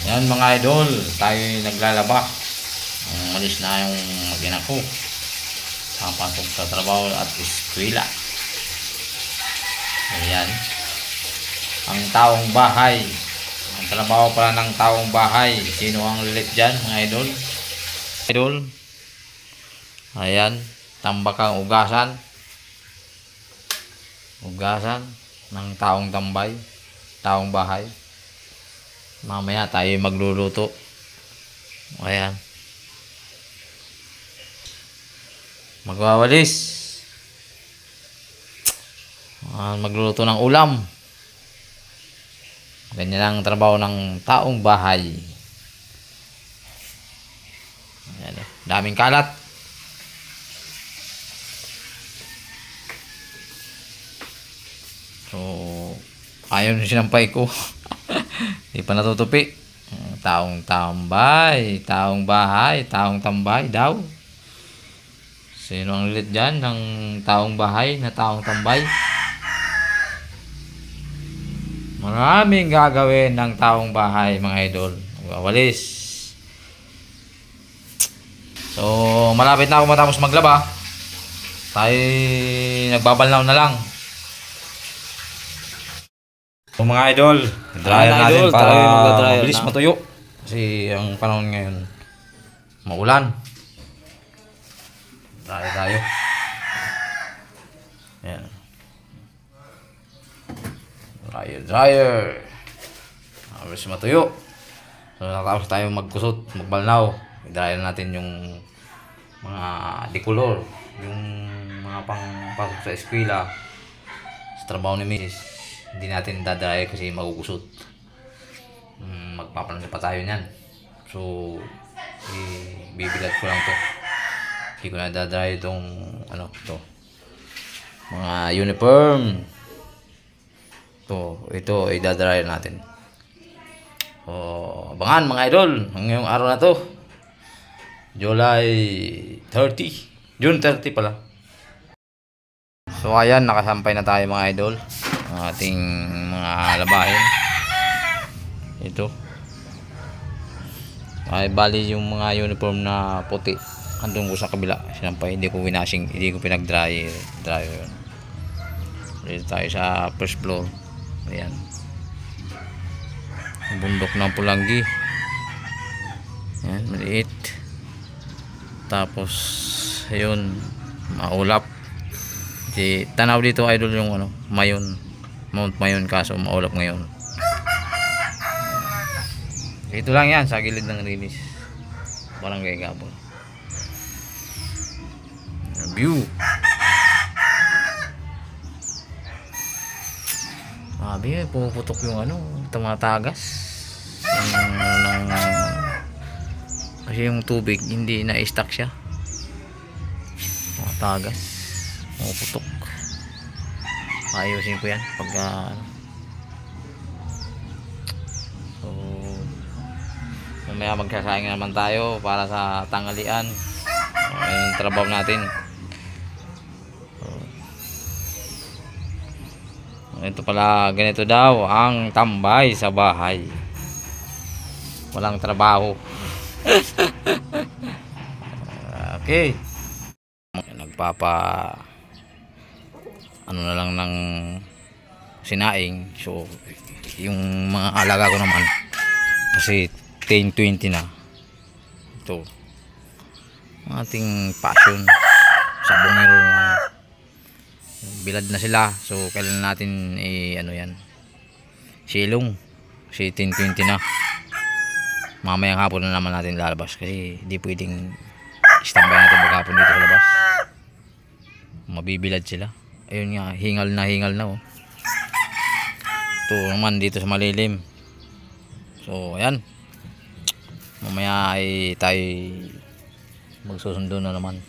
Yan mga idol, tayo naglalaba. Umalis na yung mag-ina ko. Papasok sa trabaho at eskwela. Ayan. Ang taong bahay. Ang trabaho pala ng taong bahay. Sino ang lilit dyan mga idol? Idol. Ayan. Tambakang ugasan. Ugasan ng taong tambay. Taong bahay. Mamaya tayo magluluto. Ayan. Magwawalis. Magluluto ng ulam. Ganyan ang trabaho ng taong bahay. Ayan. Daming kalat. So, ayaw na sinampay ko. Di pa natutupi. Taong tambay, taong bahay, taong tambay daw. Sino ang lilit dyan ng taong bahay na taong tambay? Maraming gagawin ng taong bahay mga idol. Wawalis. So, malapit na ako matapos maglaba. Tayo nagbabalnaw na lang. So mga idol, dryer natin para mabilis matuyo. Kasi ang panahon ngayon maulan. Dryer tayo. Ayan. Dryer. Mabilis matuyo. So natapos tayo magkusot, magbalnaw. I-dryer natin yung mga decolor, yung mga pangpasok sa eskwela, sa trabaho ni Mrs. Hindi natin dadry kasi magugusot. Magpapalansin pa tayo niyan. So, bibilad ko lang to. Hindi ko na dadry itong ano, to. Mga uniform. Ito i-dadry natin. So, abangan mga idol. Ngayong araw na to. July 30. June 30 pala. So, ayan. Nakasampay na tayo mga idol. Ating mga labahin. Ito ay bali yung mga uniform na puti andun ko sa kabila, sinampay, hindi ko winashing, hindi ko pinag-dry yun. Dito tayo sa first floor. Ayan, bundok ng Pulangi. Ayan, maliit. Tapos ayun, maulap. Tanaw dito idol yung ano, Mount Mayon, kaso maulap ngayon. Ito lang yan sa gilid ng Rinis, Barangay Gabon. View. Sabi, pumuputok yung ano, tumatagas. Kasi yung tubig hindi na-stack siya. Tumatagas, pumuputok. Ayusin ko yan pagka so mamaya magsasaing naman tayo para sa tanghalian. Yung trabaho natin. Ito pala, ganito daw ang tambay sa bahay, walang trabaho. Okay, ano na lang ng sinaing. So yung mga alaga ko naman kasi 10-20 na. Ito ating passion sa bungero, bilad na sila. So kailan natin ano yan, silong, kasi 10-20 na. Mamayang hapon na naman natin lalabas kasi di pwedeng standby natin maghapon dito sa labas, mabibilad sila. Ayun nga, hingal na oh. Ito naman dito sa malilim. So ayan, mamaya ay tayo magsusundo na naman.